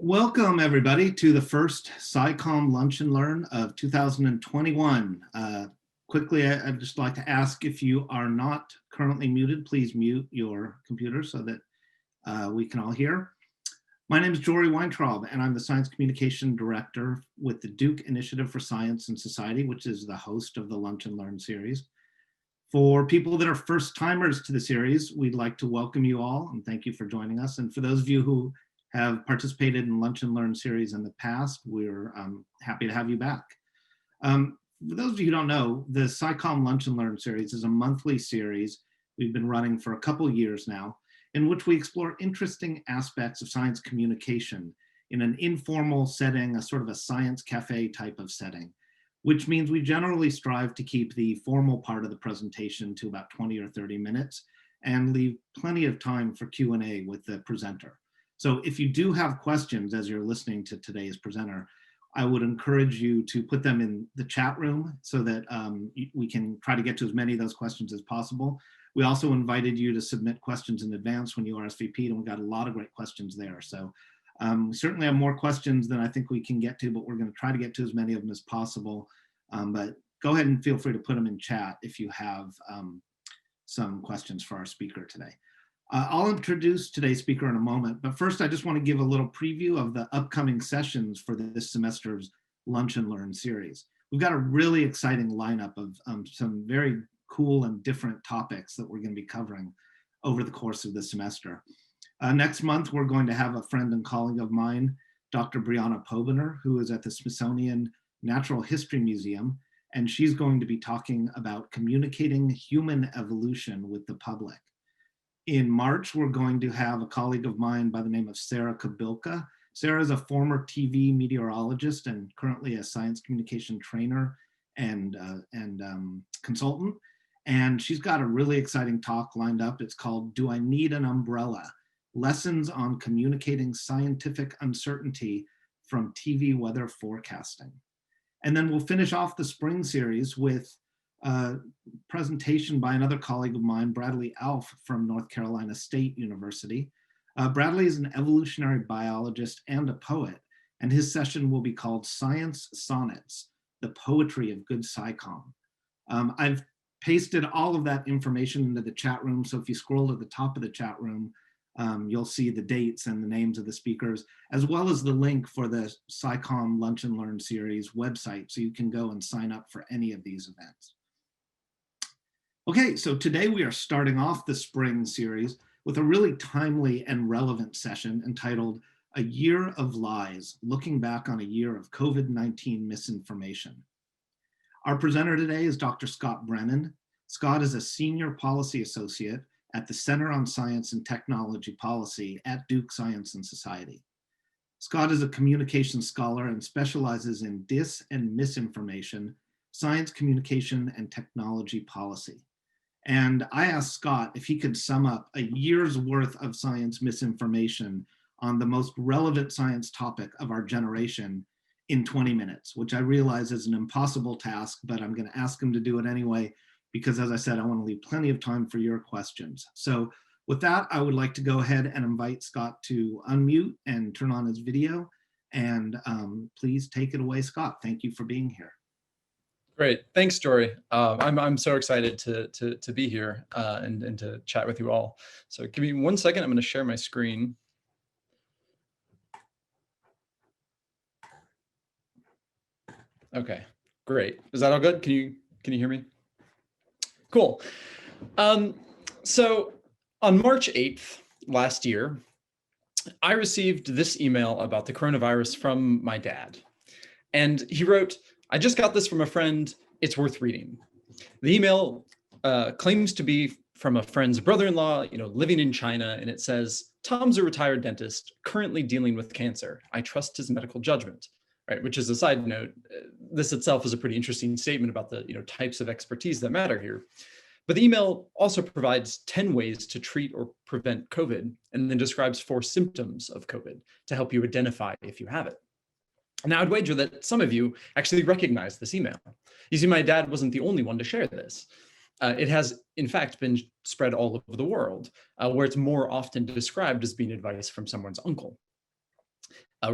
Welcome everybody to the first SciComm Lunch and Learn of 2021. Quickly, I'd just like to ask if you are not currently muted, please mute your computer so that we can all hear. My name is Jory Weintraub and I'm the Science Communication Director with the Duke Initiative for Science and Society, which is the host of the Lunch and Learn series. For people that are first timers to the series, we'd like to welcome you all and thank you for joining us. And for those of you who have participated in Lunch and Learn series in the past, we're happy to have you back. For those of you who don't know, the SciComm Lunch and Learn series is a monthly series we've been running for a couple years now, in which we explore interesting aspects of science communication in an informal setting, a sort of a science cafe type of setting, which means we generally strive to keep the formal part of the presentation to about 20 or 30 minutes and leave plenty of time for Q&A with the presenter. So if you do have questions as you're listening to today's presenter, I would encourage you to put them in the chat room so that we can try to get to as many of those questions as possible. We also invited you to submit questions in advance when you RSVP'd, and we got a lot of great questions there. So we certainly have more questions than I think we can get to, but we're going to try to get to as many of them as possible. But go ahead and feel free to put them in chat if you have some questions for our speaker today. I'll introduce today's speaker in a moment, but first I just want to give a little preview of the upcoming sessions for this semester's Lunch and Learn series. We've got a really exciting lineup of some very cool and different topics that we're going to be covering over the course of the semester. Next month, we're going to have a friend and colleague of mine, Dr. Brianna Pobiner, who is at the Smithsonian Natural History Museum, and she's going to be talking about communicating human evolution with the public. In March, we're going to have a colleague of mine by the name of Sarah Kabilka. Sarah is a former TV meteorologist and currently a science communication trainer and consultant. And she's got a really exciting talk lined up. It's called "Do I Need an Umbrella? Lessons on Communicating Scientific Uncertainty from TV Weather Forecasting." And then we'll finish off the spring series with a presentation by another colleague of mine, Bradley Alf from North Carolina State University. Bradley is an evolutionary biologist and a poet, and his session will be called "Science Sonnets, the Poetry of Good SciComm." I've pasted all of that information into the chat room, so if you scroll to the top of the chat room, you'll see the dates and the names of the speakers, as well as the link for the SciComm Lunch and Learn series website, so you can go and sign up for any of these events. Okay, so today we are starting off the spring series with a really timely and relevant session entitled "A Year of Lies, Looking Back on a Year of COVID-19 Misinformation." Our presenter today is Dr. Scott Brennen. Scott is a senior policy associate at the Center on Science and Technology Policy at Duke Science and Society. Scott is a communications scholar and specializes in dis- and misinformation, science communication, and technology policy. And I asked Scott if he could sum up a year's worth of science misinformation on the most relevant science topic of our generation in 20 minutes, which I realize is an impossible task, but I'm going to ask him to do it anyway, because as I said, I want to leave plenty of time for your questions. So with that, I would like to go ahead and invite Scott to unmute and turn on his video. And please take it away, Scott. Thank you for being here. Great, thanks, Jory. I'm so excited to be here and to chat with you all. So give me 1 second. I'm going to share my screen. Okay, great. Is that all good? Can you hear me? Cool. So on March 8th last year, I received this email about the coronavirus from my dad, and he wrote, "I just got this from a friend. It's worth reading." The email claims to be from a friend's brother-in-law, living in China, and it says, "Tom's a retired dentist, currently dealing with cancer. I trust his medical judgment." Right, which is a side note. This itself is a pretty interesting statement about the types of expertise that matter here. But the email also provides 10 ways to treat or prevent COVID, and then describes 4 symptoms of COVID to help you identify if you have it. Now, I'd wager that some of you actually recognize this email. You see, my dad wasn't the only one to share this. It has, in fact, been spread all over the world, where it's more often described as being advice from someone's uncle.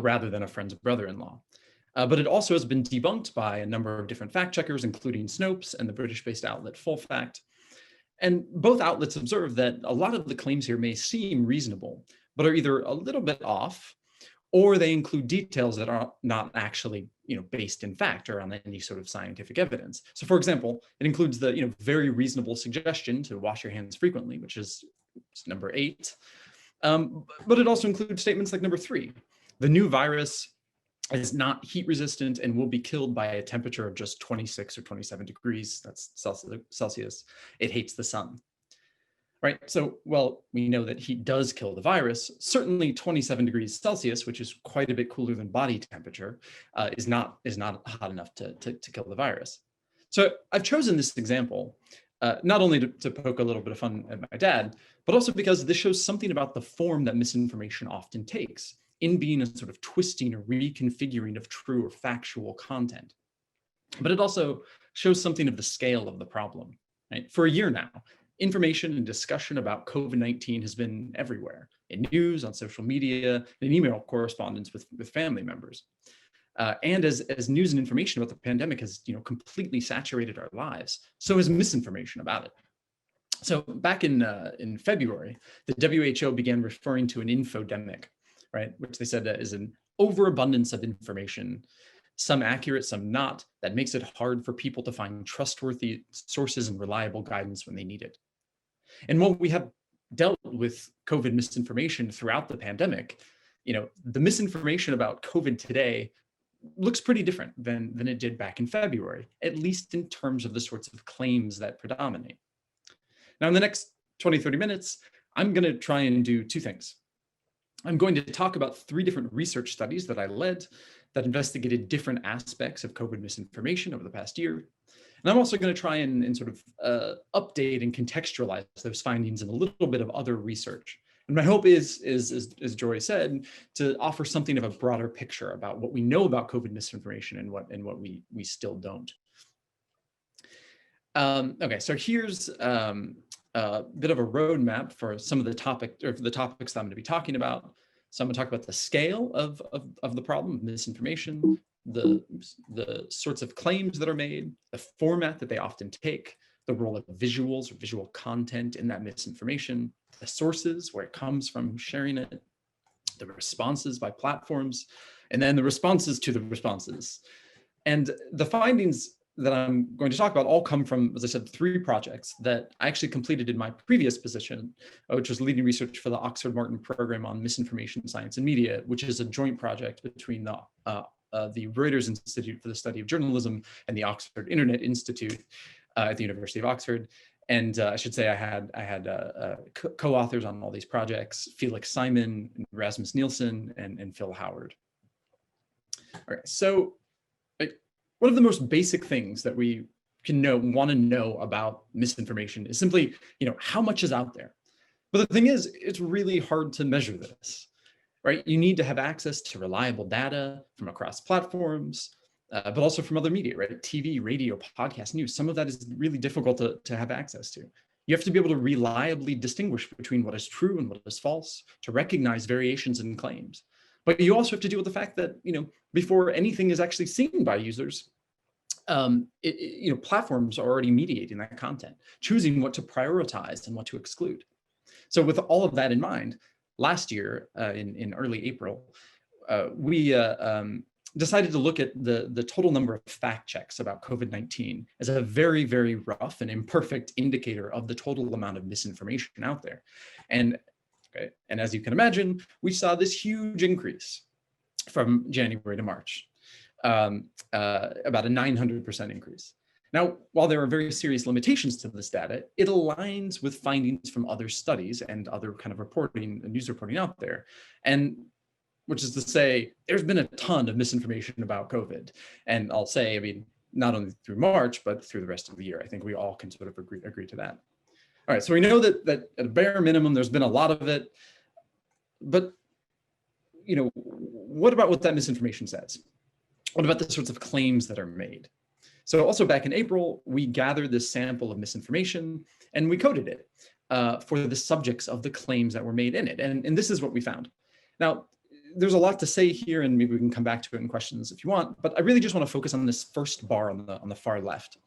rather than a friend's brother-in-law. But it also has been debunked by a number of different fact checkers, including Snopes and the British-based outlet Full Fact. And both outlets observe that a lot of the claims here may seem reasonable, but are either a little bit off, or they include details that are not actually, based in fact or on any sort of scientific evidence. So, for example, it includes the, very reasonable suggestion to wash your hands frequently, which is number 8. But it also includes statements like number 3. The new virus is not heat resistant and will be killed by a temperature of just 26 or 27 degrees. That's Celsius. It hates the sun. Right. So, well, we know that heat does kill the virus. Certainly 27 degrees Celsius, which is quite a bit cooler than body temperature, is not hot enough to kill the virus. So I've chosen this example not only to poke a little bit of fun at my dad, but also because this shows something about the form that misinformation often takes in being a sort of twisting or reconfiguring of true or factual content. But it also shows something of the scale of the problem. Right? For a year now, information and discussion about COVID-19 has been everywhere, in news, on social media, and in email correspondence with family members. And as news and information about the pandemic has completely saturated our lives, so has misinformation about it. So back in February, the WHO began referring to an infodemic, right, which they said is an overabundance of information, some accurate, some not, that makes it hard for people to find trustworthy sources and reliable guidance when they need it. And while we have dealt with COVID misinformation throughout the pandemic, the misinformation about COVID today looks pretty different than it did back in February, at least in terms of the sorts of claims that predominate. Now, in the next 20, 30 minutes, I'm going to try and do 2 things. I'm going to talk about 3 different research studies that I led that investigated different aspects of COVID misinformation over the past year. And I'm also going to try and sort of update and contextualize those findings in a little bit of other research. And my hope is, as Joy said, to offer something of a broader picture about what we know about COVID misinformation and what we still don't. Okay, so here's a bit of a roadmap for some of the topics that I'm going to be talking about. So I'm going to talk about the scale of the problem of misinformation, the sorts of claims that are made, the format that they often take, the role of visuals or visual content in that misinformation, the sources, where it comes from sharing it, the responses by platforms, and then the responses to the responses. And the findings that I'm going to talk about all come from, as I said, 3 projects that I actually completed in my previous position, which was leading research for the Oxford Martin Program on Misinformation, Science, and Media, which is a joint project between the Reuters Institute for the Study of Journalism and the Oxford Internet Institute at the University of Oxford. And I should say I had co-authors on all these projects: Felix Simon, Rasmus Nielsen, and Phil Howard. All right, so one of the most basic things that we can want to know about misinformation is simply, how much is out there. But the thing is, it's really hard to measure this, right? You need to have access to reliable data from across platforms, but also from other media, right? TV, radio, podcast, news. Some of that is really difficult to have access to. You have to be able to reliably distinguish between what is true and what is false, to recognize variations in claims. But you also have to deal with the fact that, before anything is actually seen by users, platforms are already mediating that content, choosing what to prioritize and what to exclude. So with all of that in mind, last year, in early April, we decided to look at the total number of fact checks about COVID-19 as a very, very rough and imperfect indicator of the total amount of misinformation out there. And as you can imagine, we saw this huge increase from January to March, about a 900% increase. Now, while there are very serious limitations to this data, it aligns with findings from other studies and other kind of news reporting out there. And which is to say, there's been a ton of misinformation about COVID. And I'll say, not only through March, but through the rest of the year. I think we all can sort of agree to that. All right, so we know that at a bare minimum, there's been a lot of it. But, what about what that misinformation says? What about the sorts of claims that are made? So also back in April, we gathered this sample of misinformation and we coded it for the subjects of the claims that were made in it. And this is what we found. Now, there's a lot to say here, and maybe we can come back to it in questions if you want, but I really just want to focus on this first bar on the far left.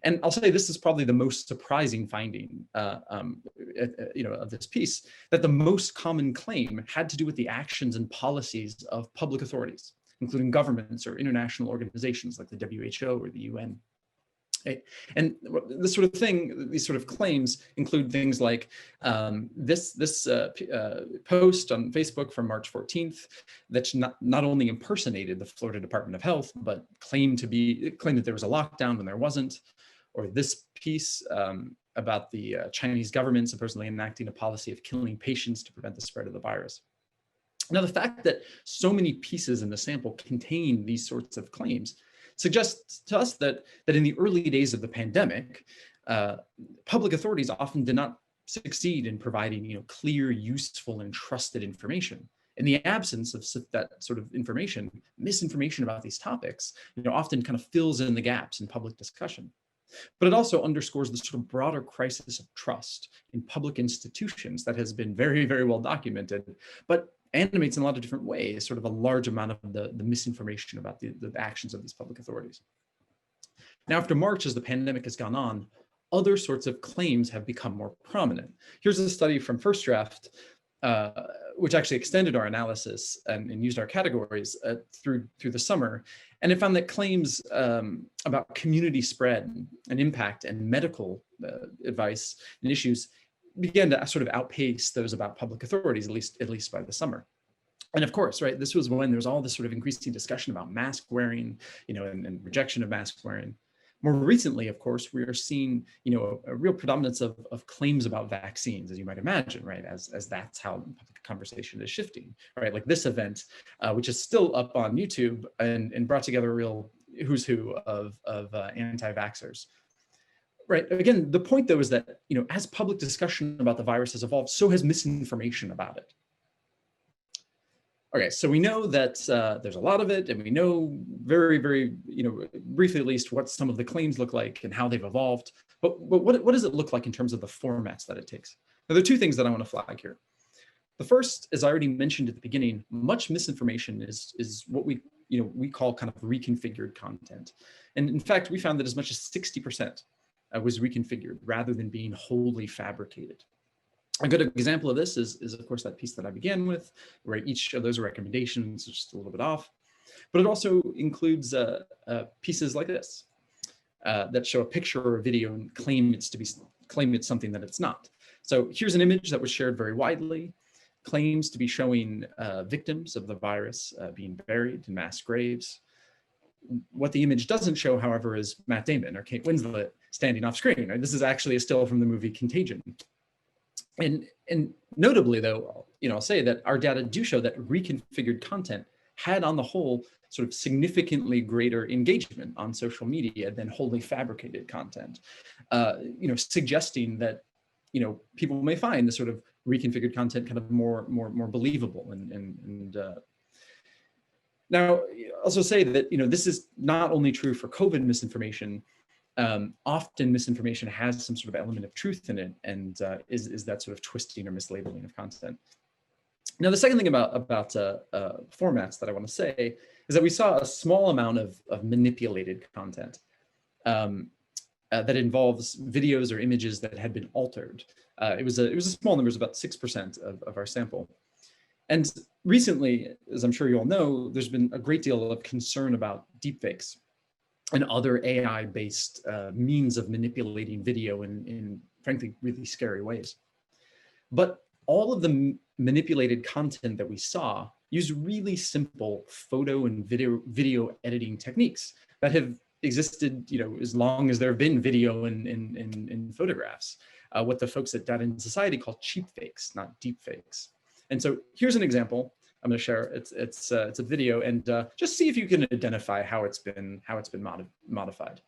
And I'll say this is probably the most surprising finding of this piece, that the most common claim had to do with the actions and policies of public authorities, including governments or international organizations like the WHO or the UN. Okay. And this sort of thing, these sort of claims include things like this post on Facebook from March 14th that's not only impersonated the Florida Department of Health, but claimed that there was a lockdown when there wasn't, or this piece about the Chinese government supposedly enacting a policy of killing patients to prevent the spread of the virus. Now, the fact that so many pieces in the sample contain these sorts of claims suggests to us that in the early days of the pandemic, public authorities often did not succeed in providing clear, useful, and trusted information. In the absence of that sort of information, misinformation about these topics often kind of fills in the gaps in public discussion. But it also underscores the sort of broader crisis of trust in public institutions that has been very, very well documented, but animates in a lot of different ways sort of a large amount of the misinformation about the actions of these public authorities. Now, after March, as the pandemic has gone on, other sorts of claims have become more prominent. Here's a study from First Draft, which actually extended our analysis and used our categories through the summer. And it found that claims about community spread and impact and medical advice and issues began to sort of outpace those about public authorities, at least by the summer. And of course, right, this was when there was all this sort of increasing discussion about mask wearing, and rejection of mask wearing. More recently, of course, we are seeing, a real predominance of claims about vaccines, as you might imagine, right, as that's how public conversation is shifting, right? Like this event, which is still up on YouTube and brought together a real who's who of anti-vaxxers. Right. Again, the point, though, is that, as public discussion about the virus has evolved, so has misinformation about it. Okay, so we know that there's a lot of it, and we know very, very, briefly at least, what some of the claims look like and how they've evolved. But what does it look like in terms of the formats that it takes? Now, there are two things that I want to flag here. The first, as I already mentioned at the beginning, much misinformation is what we call kind of reconfigured content. And in fact, we found that as much as 60% was reconfigured rather than being wholly fabricated. A good example of this is of course that piece that I began with, where each of those recommendations is just a little bit off. But it also includes pieces like this that show a picture or a video and claim it's something that it's not. So here's an image that was shared very widely, claims to be showing victims of the virus being buried in mass graves. What the image doesn't show, however, is Matt Damon or Kate Winslet standing off screen. Right? This is actually a still from the movie Contagion. And notably, though, I'll say that our data do show that reconfigured content had, on the whole, sort of significantly greater engagement on social media than wholly fabricated content, suggesting that, people may find the sort of reconfigured content kind of more believable and now, also say that, this is not only true for COVID misinformation. Often misinformation has some sort of element of truth in it, and is that sort of twisting or mislabeling of content. Now, the second thing about formats that I want to say is that we saw a small amount of manipulated content that involves videos or images that had been altered. It was a small number, it was about 6% of our sample. And recently, as I'm sure you all know, there's been a great deal of concern about deepfakes and other AI-based means of manipulating video in frankly, really scary ways. But all of the manipulated content that we saw used really simple photo and video editing techniques that have existed, as long as there have been video in photographs. What the folks at Data and Society call cheap fakes, not deep fakes. And so here's an example I'm going to share. It's a video, and just see if you can identify how it's been modified.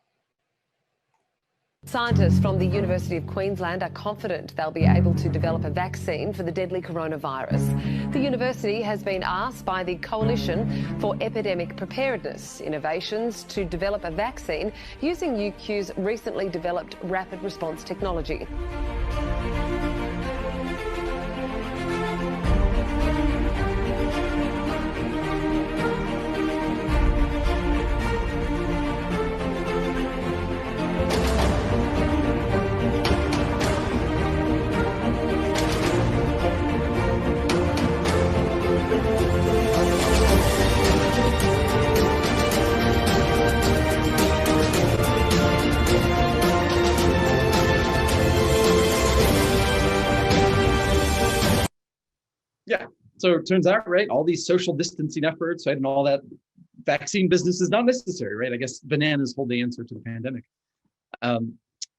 Scientists from the University of Queensland are confident they'll be able to develop a vaccine for the deadly coronavirus. The university has been asked by the Coalition for Epidemic Preparedness Innovations to develop a vaccine using UQ's recently developed rapid response technology. So it turns out, right, all these social distancing efforts, right, and all that vaccine business is not necessary, right? I guess bananas hold the answer to the pandemic.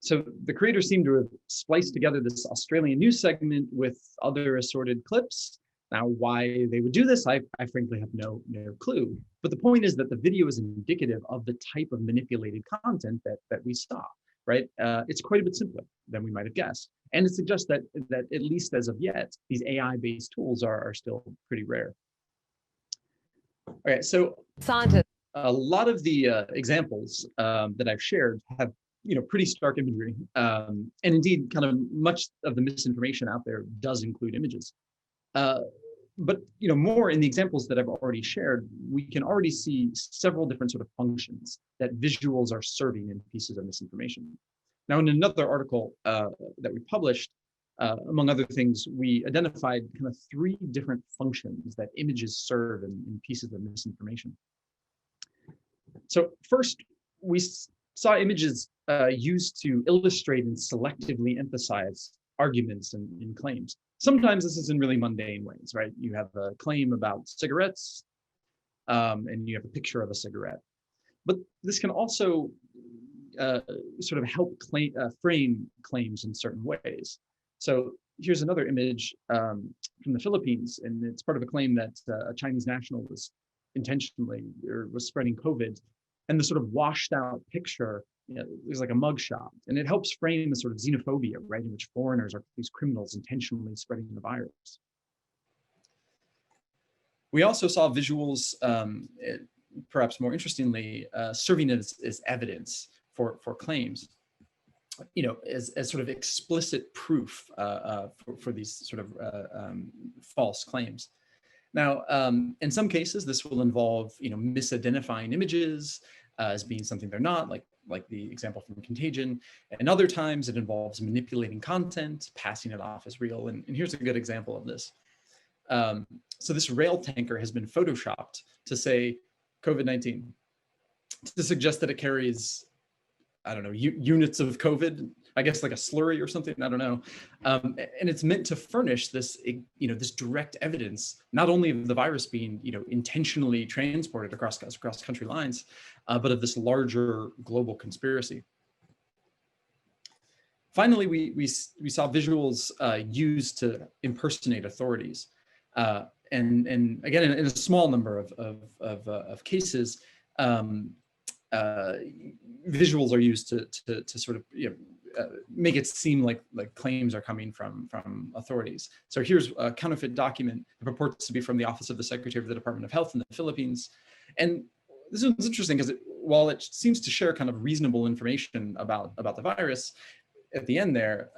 So the creators seem to have spliced together this Australian news segment with other assorted clips. Now, why they would do this, I frankly have no clue. But the point is that the video is indicative of the type of manipulated content that we saw, right? It's quite a bit simpler than we might have guessed. And it suggests that at least as of yet, these AI-based tools are still pretty rare. All right, so Scientists. A lot of the examples that I've shared have pretty stark imagery, and indeed, kind of much of the misinformation out there does include images. But more in the examples that I've already shared, we can already see several different sort of functions that visuals are serving in pieces of misinformation. Now, in another article that we published, among other things, we identified kind of 3 different functions that images serve in pieces of misinformation. So first, we saw images used to illustrate and selectively emphasize arguments and claims. Sometimes this is in really mundane ways, right? You have a claim about cigarettes, and you have a picture of a cigarette. But this can also sort of help frame claims in certain ways. So here's another image from the Philippines, and it's part of a claim that a Chinese national was was spreading COVID, and the sort of washed out picture, it was like a mugshot, and it helps frame the sort of xenophobia, right, in which foreigners are these criminals intentionally spreading the virus. We also saw visuals, perhaps more interestingly, serving as evidence for claims, as sort of explicit proof for these sort of false claims. Now, in some cases, this will involve, misidentifying images as being something they're not, like the example from Contagion. And other times it involves manipulating content, passing it off as real. And here's a good example of this. So this rail tanker has been photoshopped to say COVID-19, to suggest that it carries, I don't know, units of COVID, I guess like a slurry or something, I don't know. And it's meant to furnish this, this direct evidence, not only of the virus being, intentionally transported across country lines, but of this larger global conspiracy. Finally, we saw visuals used to impersonate authorities. And again, in a small number of cases, visuals are used to sort of make it seem like claims are coming from authorities. So here's a counterfeit document that purports to be from the Office of the Secretary of the Department of Health in the Philippines. And this one's interesting because while it seems to share kind of reasonable information about the virus, at the end there,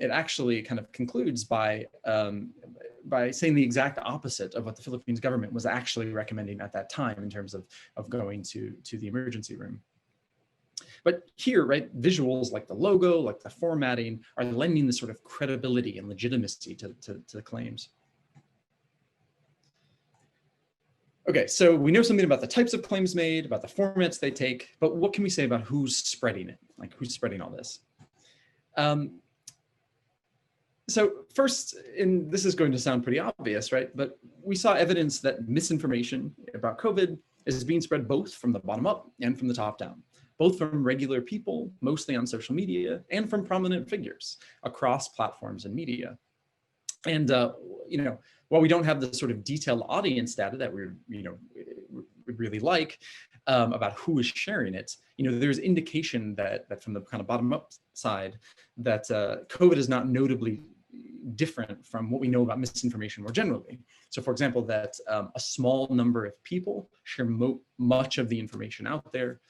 it actually kind of concludes by saying the exact opposite of what the Philippines government was actually recommending at that time in terms of going to the emergency room. But here, right, visuals like the logo, like the formatting, are lending this sort of credibility and legitimacy to the claims. Okay, so we know something about the types of claims made, about the formats they take, but what can we say about who's spreading it? Like, who's spreading all this? So first, and this is going to sound pretty obvious, right? But we saw evidence that misinformation about COVID is being spread both from the bottom up and from the top down, both from regular people, mostly on social media, and from prominent figures across platforms and media. And while we don't have the sort of detailed audience data that we really like about who is sharing it, there's indication that from the kind of bottom up side that COVID is not notably different from what we know about misinformation more generally. So for example, that a small number of people share much of the information out there,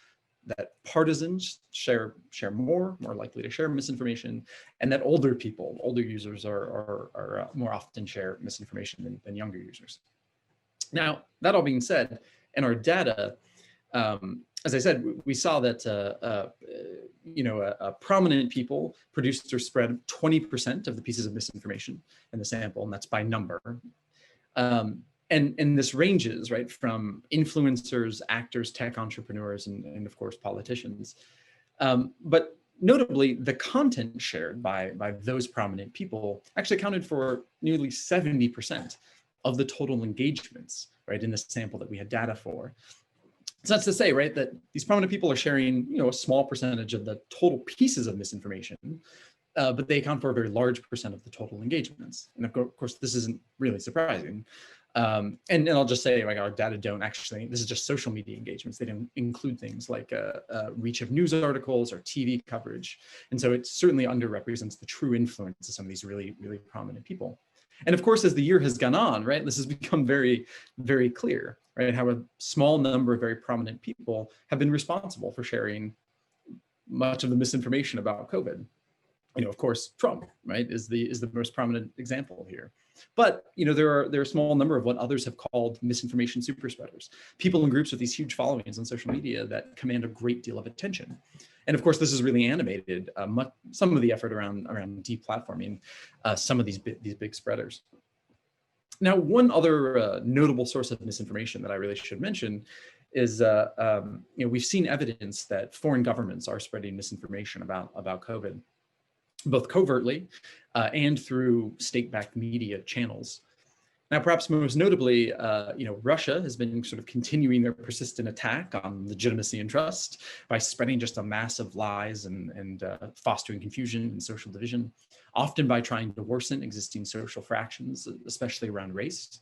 that partisans share more likely to share misinformation, and that older users are more often share misinformation than younger users. Now, that all being said, in our data, as I said, we saw that prominent people produced or spread 20% of the pieces of misinformation in the sample, and that's by number. And this ranges, right, from influencers, actors, tech entrepreneurs, and of course, politicians. But notably, the content shared by those prominent people actually accounted for nearly 70% of the total engagements, right, in the sample that we had data for. So that's to say, right, that these prominent people are sharing, a small percentage of the total pieces of misinformation, but they account for a very large percent of the total engagements. And of course, this isn't really surprising. And I'll just say, like, our data don't actually, this is just social media engagements. They don't include things like reach of news articles or TV coverage. And so it certainly underrepresents the true influence of some of these really, really prominent people. And of course, as the year has gone on, right, this has become very, very clear, right, how a small number of very prominent people have been responsible for sharing much of the misinformation about COVID. Of course, Trump, right, is the most prominent example here. But there are a small number of what others have called misinformation super spreaders, people in groups with these huge followings on social media that command a great deal of attention. And of course, this has really animated some of the effort around deplatforming some of these big spreaders. Now, one other notable source of misinformation that I really should mention is we've seen evidence that foreign governments are spreading misinformation about COVID, both covertly and through state-backed media channels. Now, perhaps most notably, Russia has been sort of continuing their persistent attack on legitimacy and trust by spreading just a mass of lies and fostering confusion and social division, often by trying to worsen existing social fractions, especially around race.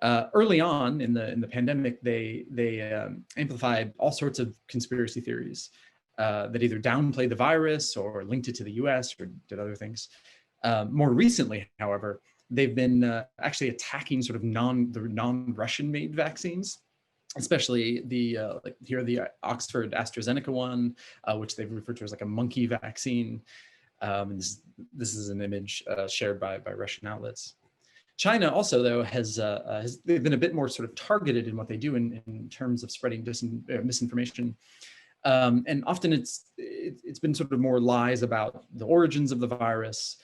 Early on in the pandemic, they amplified all sorts of conspiracy theories that either downplayed the virus or linked it to the US or did other things. More recently, however, they've been actually attacking sort of non-Russian made vaccines, especially the Oxford AstraZeneca one, which they've referred to as like a monkey vaccine. And this is an image shared by Russian outlets. China also, though, they've been a bit more sort of targeted in what they do in terms of spreading misinformation. And often it's been sort of more lies about the origins of the virus,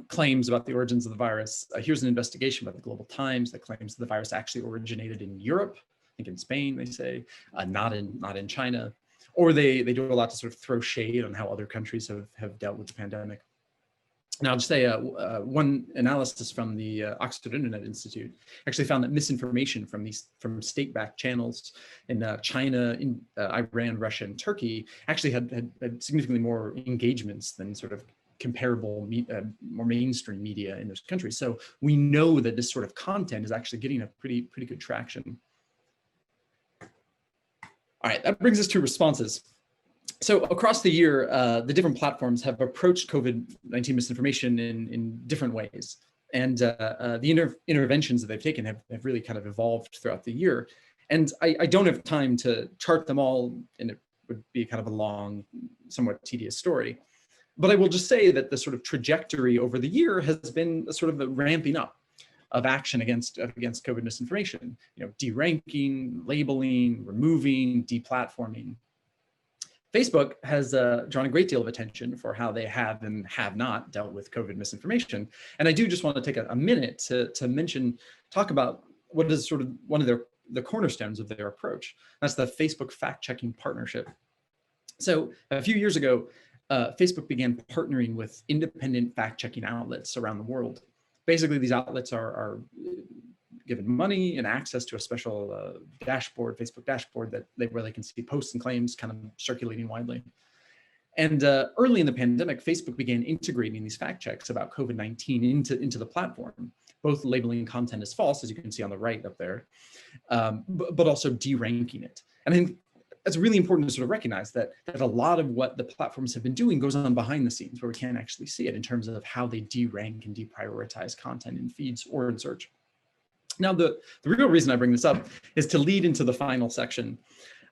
claims about the origins of the virus. Here's an investigation by the Global Times that claims the virus actually originated in Europe, I think in Spain, they say, not in China. Or they do a lot to sort of throw shade on how other countries have dealt with the pandemic. Now, I'll just say one analysis from the Oxford Internet Institute actually found that misinformation from state-backed channels in China, in Iran, Russia, and Turkey actually had significantly more engagements than sort of comparable, more mainstream media in those countries. So we know that this sort of content is actually getting a pretty good traction. All right, that brings us to responses. So across the year, the different platforms have approached COVID-19 misinformation in different ways. And the interventions that they've taken have really kind of evolved throughout the year. And I don't have time to chart them all, and it would be kind of a long, somewhat tedious story. But I will just say that the sort of trajectory over the year has been a sort of a ramping up of action against COVID misinformation, deranking, labeling, removing, deplatforming. Facebook has drawn a great deal of attention for how they have and have not dealt with COVID misinformation. And I do just want to take a minute to talk about what is sort of one of the cornerstones of their approach. That's the Facebook fact-checking partnership. So a few years ago, Facebook began partnering with independent fact-checking outlets around the world. Basically, these outlets are given money and access to a special dashboard, Facebook dashboard, where they can see posts and claims kind of circulating widely. And early in the pandemic, Facebook began integrating these fact checks about COVID-19 into the platform, both labeling content as false, as you can see on the right up there, but also deranking it. And I think it's really important to sort of recognize that a lot of what the platforms have been doing goes on behind the scenes, where we can't actually see it in terms of how they derank and deprioritize content in feeds or in search. Now, the real reason I bring this up is to lead into the final section.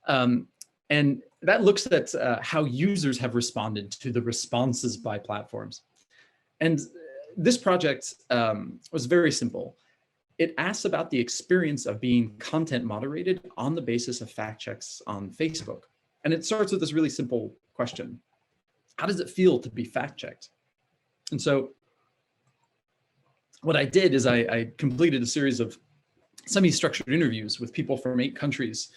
And that looks at how users have responded to the responses by platforms. And this project was very simple. It asks about the experience of being content moderated on the basis of fact checks on Facebook. And it starts with this really simple question. How does it feel to be fact checked? And so what I did is I completed a series of semi-structured interviews with people from 8 countries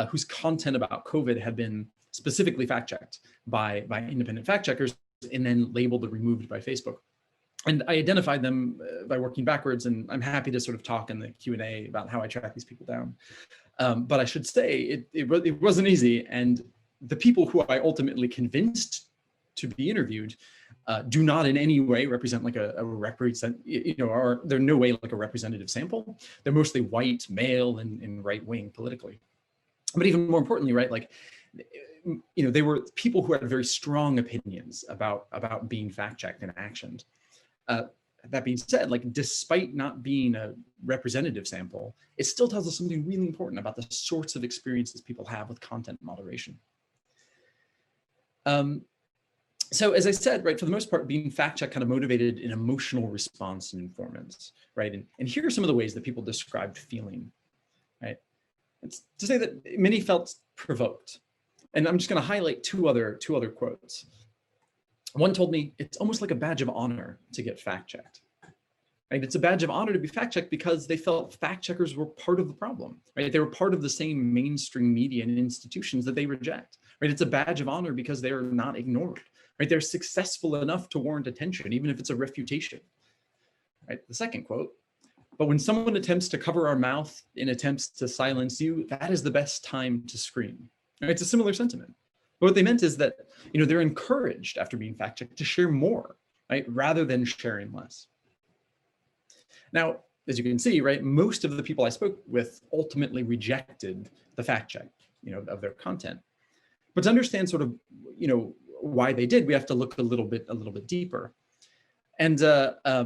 whose content about COVID had been specifically fact-checked by independent fact checkers and then labeled or removed by Facebook. And I identified them by working backwards, and I'm happy to sort of talk in the Q&A about how I track these people down. But I should say it wasn't easy, and the people who I ultimately convinced to be interviewed do not in any way represent like a or they're no way like a representative sample. They're mostly white, male, and right-wing politically. But even more importantly, right, like, they were people who had very strong opinions about being fact-checked and actioned. That being said, like, despite not being a representative sample, it still tells us something really important about the sorts of experiences people have with content moderation. So as I said, right, for the most part, being fact-checked kind of motivated an emotional response in informants, right? And here are some of the ways that people described feeling, right? It's to say that many felt provoked. And I'm just going to highlight two other quotes. One told me, it's almost like a badge of honor to get fact-checked. Right? It's a badge of honor to be fact-checked because they felt fact-checkers were part of the problem. Right? They were part of the same mainstream media and institutions that they reject. Right? It's a badge of honor because they're not ignored. Right? They're successful enough to warrant attention, even if it's a refutation. Right? The second quote, but when someone attempts to cover our mouth in attempts to silence you, that is the best time to scream. Right? It's a similar sentiment. But what they meant is that, they're encouraged after being fact-checked to share more, right, rather than sharing less. Now, as you can see, right, most of the people I spoke with ultimately rejected the fact check, of their content. But to understand sort of, why they did, we have to look a little bit deeper. And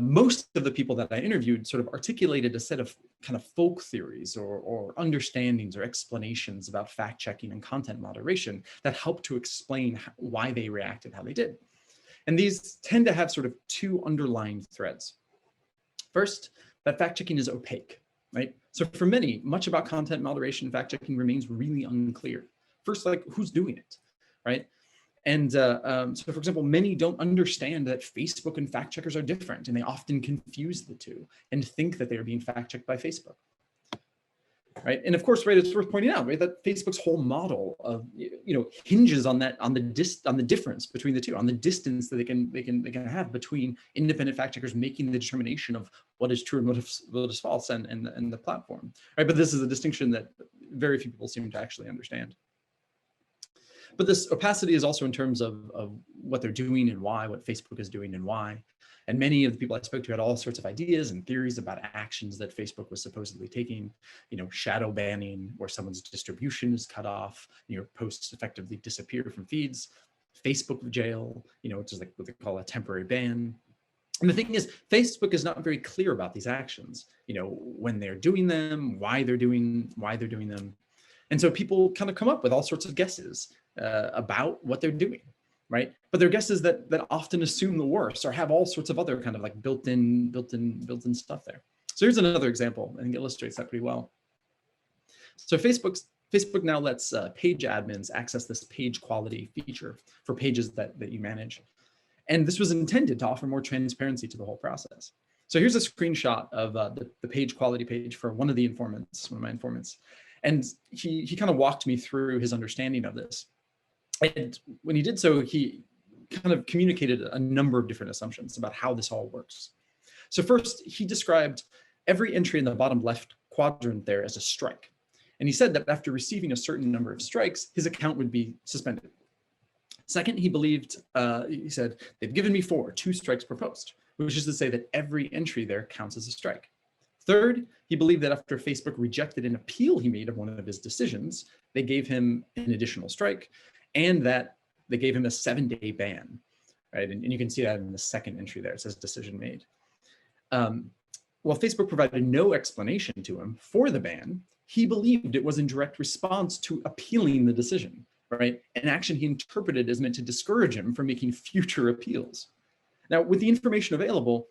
most of the people that I interviewed sort of articulated a set of kind of folk theories or understandings or explanations about fact-checking and content moderation that help to explain why they reacted how they did. And these tend to have sort of two underlying threads. First, that fact-checking is opaque, right? So for many, much about content moderation and fact-checking remains really unclear. First, like, who's doing it, right? And so, for example, many don't understand that Facebook and fact checkers are different, and they often confuse the two and think that they are being fact checked by Facebook, right? And of course, right, it's worth pointing out, right, that Facebook's whole model of hinges on the difference between the two, on the distance that they can have between independent fact checkers making the determination of what is true and what is false, and the platform, right? But this is a distinction that very few people seem to actually understand. But this opacity is also in terms of what they're doing and why, what Facebook is doing and why. And many of the people I spoke to had all sorts of ideas and theories about actions that Facebook was supposedly taking, shadow banning, where someone's distribution is cut off, your posts effectively disappear from feeds, Facebook jail, which is like what they call a temporary ban. And the thing is, Facebook is not very clear about these actions, when they're doing them, why they're doing them. And so people kind of come up with all sorts of guesses about what they're doing, right? But they're guesses that often assume the worst or have all sorts of other kind of like built-in stuff there. So here's another example. I think it illustrates that pretty well. So Facebook now lets page admins access this page quality feature for pages that you manage. And this was intended to offer more transparency to the whole process. So here's a screenshot of the page quality page for one of my informants. And he kind of walked me through his understanding of this. And when he did so, he kind of communicated a number of different assumptions about how this all works. So first, he described every entry in the bottom left quadrant there as a strike. And he said that after receiving a certain number of strikes, his account would be suspended. Second, he said, they've given me 2 strikes per post, which is to say that every entry there counts as a strike. Third, he believed that after Facebook rejected an appeal he made of one of his decisions, they gave him an additional strike, and that they gave him a 7-day ban, right? And you can see that in the second entry there. It says decision made. While Facebook provided no explanation to him for the ban, he believed it was in direct response to appealing the decision, right? An action he interpreted as meant to discourage him from making future appeals. Now, with the information available,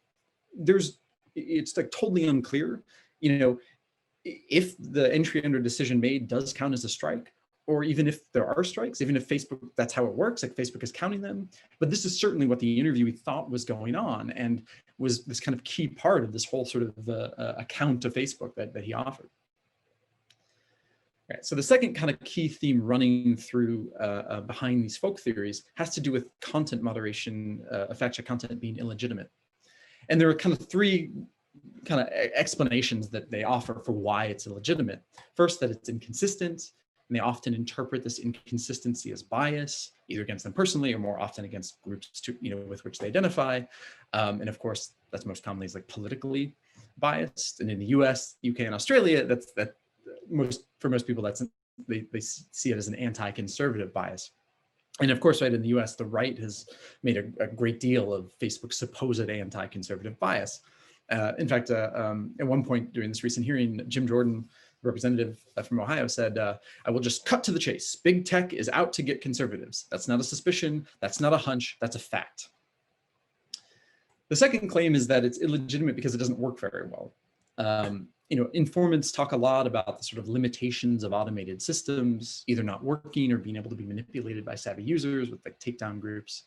it's like totally unclear, if the entry under decision made does count as a strike, or even if there are strikes, even if Facebook, that's how it works, like Facebook is counting them. But this is certainly what the interviewee thought was going on and was this kind of key part of this whole sort of account of Facebook that he offered. Right, so the second kind of key theme running through behind these folk theories has to do with content moderation, fact check content being illegitimate. And there are kind of three kind of explanations that they offer for why it's illegitimate. First, that it's inconsistent, and they often interpret this inconsistency as bias, either against them personally or more often against groups with which they identify. And of course, that's most commonly is like politically biased. And in the US, UK, and Australia, for most people, they see it as an anti-conservative bias. And of course, right, in the US, the right has made a great deal of Facebook's supposed anti-conservative bias. In fact, at one point during this recent hearing, Jim Jordan, representative from Ohio, said, I will just cut to the chase. Big tech is out to get conservatives. That's not a suspicion. That's not a hunch. That's a fact. The second claim is that it's illegitimate because it doesn't work very well. Informants talk a lot about the sort of limitations of automated systems, either not working or being able to be manipulated by savvy users with like takedown groups.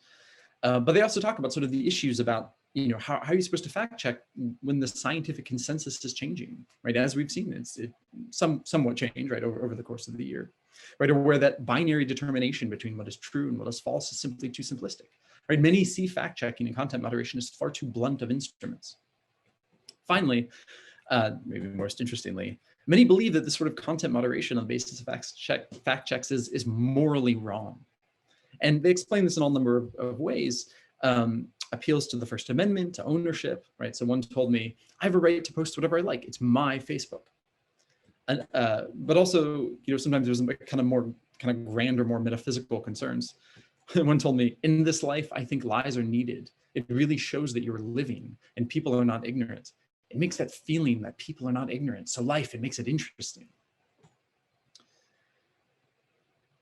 But they also talk about sort of the issues about how are you supposed to fact check when the scientific consensus is changing, right? As we've seen, it's somewhat changed, right, over the course of the year, right? Or where that binary determination between what is true and what is false is simply too simplistic, right? Many see fact checking and content moderation as far too blunt of instruments. Finally, maybe most interestingly, many believe that this sort of content moderation on the basis of fact checks is morally wrong. And they explain this in all number of ways. Appeals to the First Amendment, to ownership, right? So one told me, I have a right to post whatever I like. It's my Facebook. And, but also, sometimes there's kind of grander, more metaphysical concerns. One told me, in this life, I think lies are needed. It really shows that you're living and people are not ignorant. It makes that feeling that people are not ignorant. So life, it makes it interesting.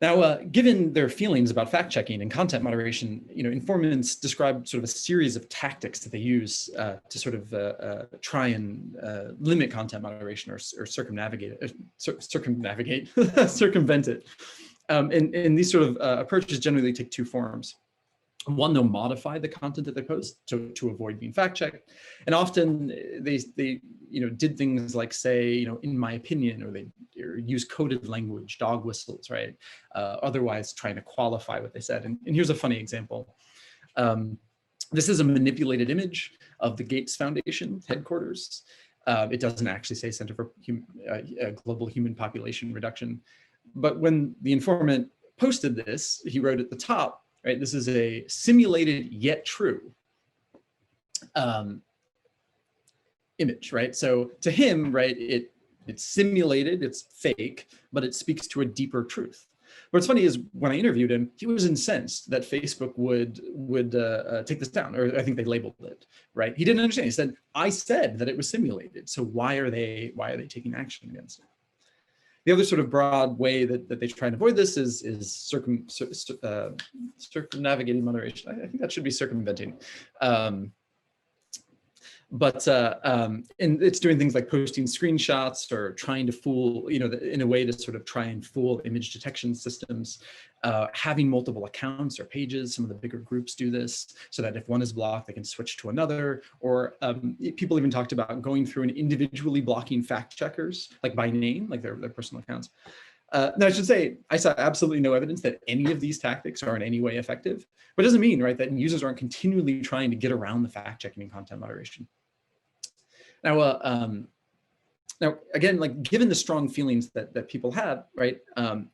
Now, given their feelings about fact-checking and content moderation, informants describe sort of a series of tactics that they use to sort of try and limit content moderation or circumvent it. And these sort of approaches generally take two forms. One, they'll modify the content that they post to avoid being fact-checked. And often they did things like say, in my opinion, or they use coded language, dog whistles, right? Otherwise trying to qualify what they said. And here's a funny example. This is a manipulated image of the Gates Foundation headquarters. It doesn't actually say Center for Global Human Population Reduction. But when the informant posted this, he wrote at the top, right, this is a simulated yet true image, right? So to him, right, it's simulated, it's fake, but it speaks to a deeper truth. What's funny is when I interviewed him, he was incensed that Facebook would take this down, or I think they labeled it, right? He didn't understand. He said, I said that it was simulated, so why are they taking action against it? The other sort of broad way that they try and avoid this is circumnavigating moderation. I think that should be circumventing. And it's doing things like posting screenshots or trying to fool, in a way to sort of try and fool image detection systems, having multiple accounts or pages. Some of the bigger groups do this so that if one is blocked, they can switch to another. Or people even talked about going through and individually blocking fact checkers, like by name, like their personal accounts. Now, I should say, I saw absolutely no evidence that any of these tactics are in any way effective, but it doesn't mean, right, that users aren't continually trying to get around the fact checking and content moderation. Now, again, like given the strong feelings that people have, right,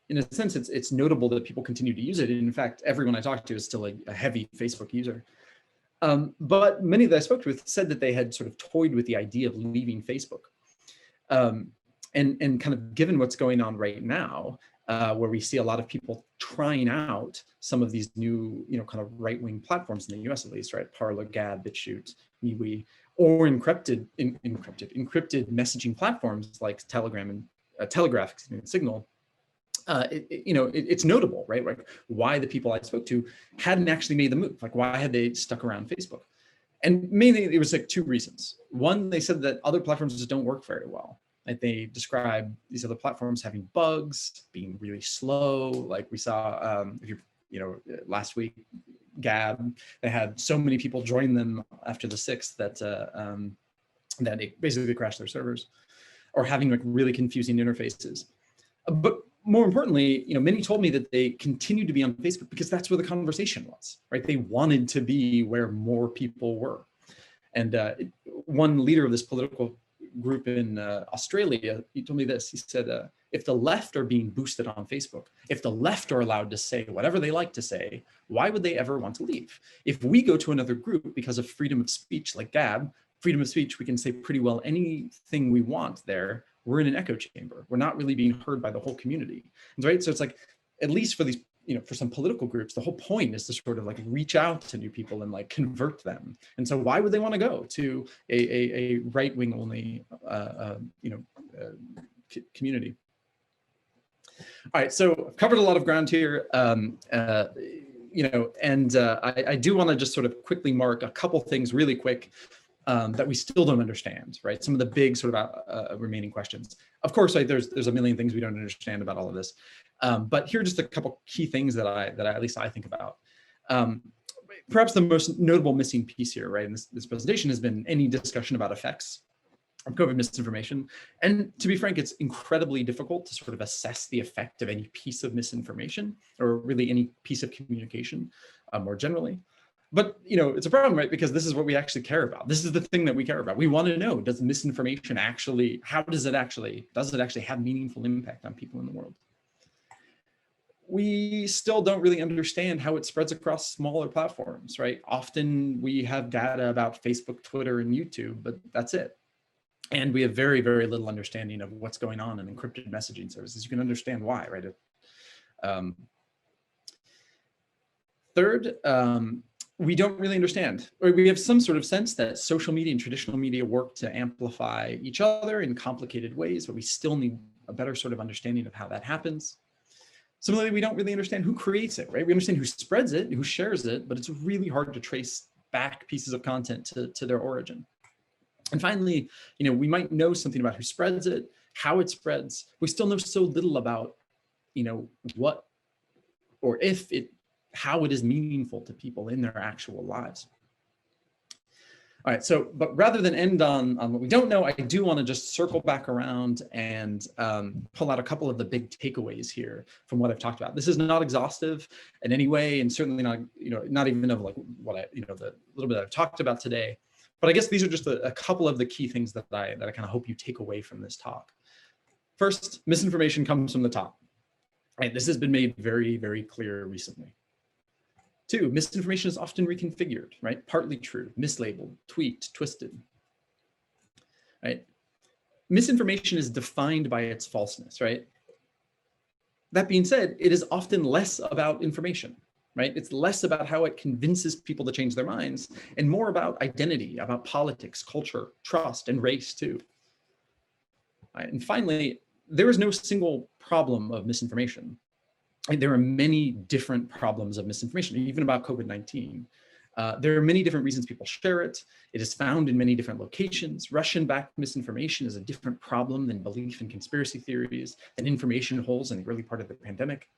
in a sense, it's notable that people continue to use it. And in fact, everyone I talked to is still a heavy Facebook user. But many that I spoke with said that they had sort of toyed with the idea of leaving Facebook. And kind of given what's going on right now, where we see a lot of people trying out some of these new, kind of right-wing platforms in the US at least, right? Parler, Gab, BitChute, MeWe, or encrypted messaging platforms like Telegram and Telegraph, Signal. It's notable, right? Like why the people I spoke to hadn't actually made the move. Like why had they stuck around Facebook? And mainly it was like two reasons. One, they said that other platforms just don't work very well. Like they describe these other platforms having bugs, being really slow. Like we saw, last week, Gab, they had so many people join them after the 6th that it basically crashed their servers, or having like really confusing interfaces. But more importantly, many told me that they continued to be on Facebook because that's where the conversation was, right? They wanted to be where more people were. And one leader of this political group in Australia, he told me this. He said, if the left are being boosted on Facebook, if the left are allowed to say whatever they like to say, why would they ever want to leave? If we go to another group because of freedom of speech, like Gab, freedom of speech, we can say pretty well anything we want there. We're in an echo chamber. We're not really being heard by the whole community. Right? So it's like, at least for these, for some political groups, the whole point is to sort of like reach out to new people and like convert them. And so why would they want to go to a right-wing only, community? All right, so I've covered a lot of ground here, I do want to just sort of quickly mark a couple things really quick that we still don't understand, right? Some of the big sort of remaining questions. Of course, like, there's a million things we don't understand about all of this, but here are just a couple key things that at least I think about. Perhaps the most notable missing piece here, right, in this presentation has been any discussion about effects of COVID misinformation. And to be frank, it's incredibly difficult to sort of assess the effect of any piece of misinformation, or really any piece of communication more generally. But it's a problem, right? Because this is what we actually care about. This is the thing that we care about. We want to know, does misinformation actually, does it actually have meaningful impact on people in the world? We still don't really understand how it spreads across smaller platforms, right? Often we have data about Facebook, Twitter, and YouTube, but that's it. And we have very, very little understanding of what's going on in encrypted messaging services. You can understand why, right? Third, we don't really understand, or we have some sort of sense that social media and traditional media work to amplify each other in complicated ways, but we still need a better sort of understanding of how that happens. Similarly, we don't really understand who creates it, right? We understand who spreads it, who shares it, but it's really hard to trace back pieces of content to their origin. And finally, we might know something about who spreads it, how it spreads. We still know so little about, what or how it is meaningful to people in their actual lives. All right, so, but rather than end on what we don't know, I do want to just circle back around and pull out a couple of the big takeaways here from what I've talked about. This is not exhaustive in any way, and certainly not, not even of like what the little bit that I've talked about today. But I guess these are just a couple of the key things that I kind of hope you take away from this talk. First, misinformation comes from the top. Right? This has been made very, very clear recently. Two, misinformation is often reconfigured, right? Partly true, mislabeled, tweaked, twisted. Right? Misinformation is defined by its falseness, right? That being said, it is often less about information. Right? It's less about how it convinces people to change their minds and more about identity, about politics, culture, trust, and race too. Right? And finally, there is no single problem of misinformation. Right? There are many different problems of misinformation, even about COVID-19. There are many different reasons people share it. It is found in many different locations. Russian-backed misinformation is a different problem than belief in conspiracy theories, than information holes in the early part of the pandemic.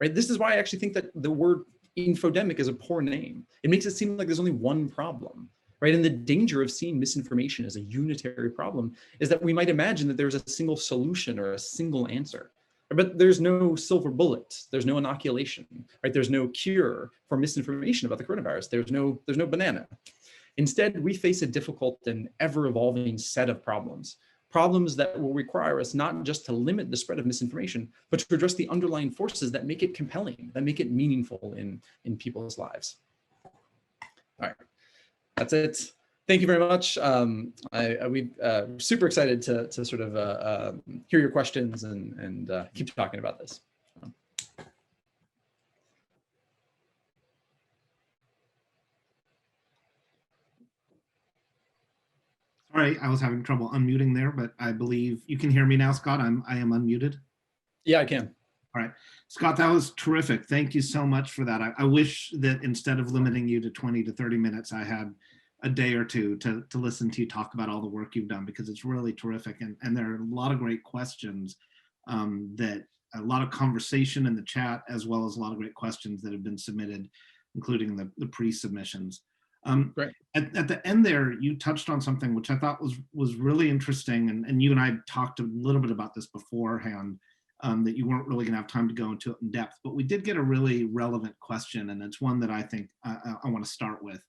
Right? This is why I actually think that the word infodemic is a poor name. It makes it seem like there's only one problem, right? And the danger of seeing misinformation as a unitary problem is that we might imagine that there's a single solution or a single answer, but there's no silver bullet. There's no inoculation, right? There's no cure for misinformation about the coronavirus. There's no banana. Instead, we face a difficult and ever-evolving set of problems that will require us not just to limit the spread of misinformation, but to address the underlying forces that make it compelling, that make it meaningful in people's lives. All right, that's it. Thank you very much. We're super excited to sort of hear your questions and keep talking about this. All right, I was having trouble unmuting there, but I believe you can hear me now, Scott. I am unmuted. Yeah, I can. All right, Scott, that was terrific. Thank you so much for that. I wish that instead of limiting you to 20 to 30 minutes, I had a day or two to listen to you talk about all the work you've done, because it's really terrific. And there are a lot of great questions, that a lot of conversation in the chat, as well as a lot of great questions that have been submitted, including the pre-submissions. Great. At the end there, you touched on something which I thought was really interesting, and you and I talked a little bit about this beforehand, that you weren't really going to have time to go into it in depth, but we did get a really relevant question, and it's one that I think I want to start with,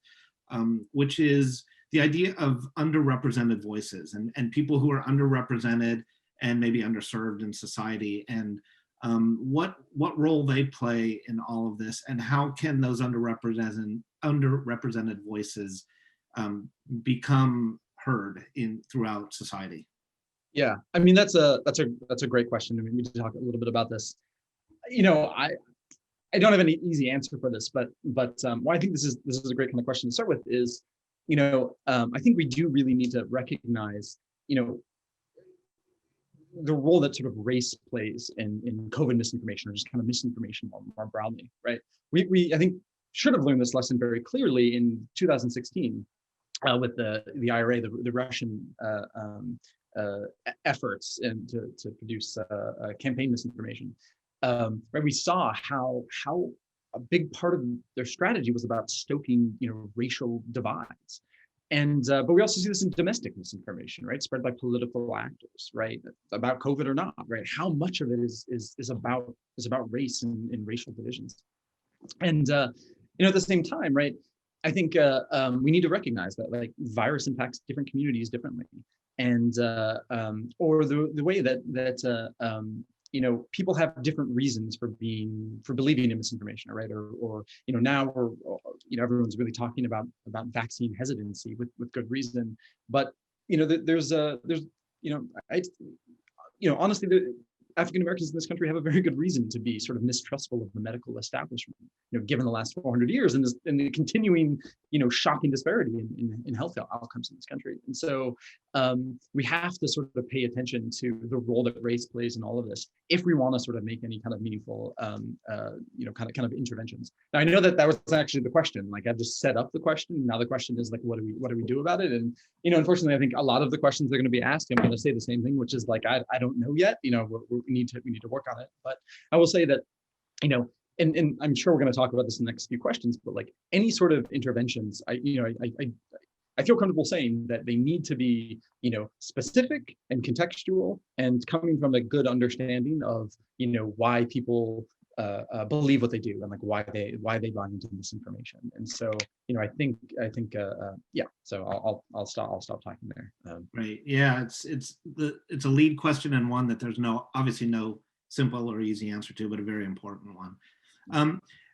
which is the idea of underrepresented voices and people who are underrepresented and maybe underserved in society, and what role they play in all of this, and how can those underrepresented voices become heard throughout society? Yeah, I mean that's a great question. I mean, we need to talk a little bit about this. You know, I don't have any easy answer for this, but why I think this is a great kind of question to start with is, you know, I think we do really need to recognize, you know, the role that sort of race plays in COVID misinformation, or just kind of misinformation more broadly, right? We I think should have learned this lesson very clearly in 2016 with the IRA, the Russian efforts and to produce campaign misinformation. Right, we saw how a big part of their strategy was about stoking, you know, racial divides. And but we also see this in domestic misinformation, right, spread by political actors, right, about COVID or not, right? How much of it is about race and racial divisions. And you know, at the same time, right, I think we need to recognize that like virus impacts different communities differently, and or the way that you know, people have different reasons for believing in misinformation, right? Or you know, now you know, everyone's really talking about vaccine hesitancy with good reason, but you know, there's you know, honestly, African Americans in this country have a very good reason to be sort of mistrustful of the medical establishment, you know, given the last 400 years and the continuing, you know, shocking disparity in health outcomes in this country. And so we have to sort of pay attention to the role that race plays in all of this if we want to sort of make any kind of meaningful, you know, kind of interventions. Now, I know that was actually the question. Like, I've just set up the question. Now the question is like, what do we do about it? And you know, unfortunately, I think a lot of the questions they're going to be asked, I'm going to say the same thing, which is like, I don't know yet. You know, we need to work on it. But I will say that, you know, and I'm sure we're going to talk about this in the next few questions, but like any sort of interventions, I feel comfortable saying that they need to be, you know, specific and contextual and coming from a good understanding of, you know, why people believe what they do and like why they buy into misinformation. And so, you know, I think yeah. So I'll stop talking there. Right. Yeah. It's a lead question, and one that there's obviously no simple or easy answer to, but a very important one.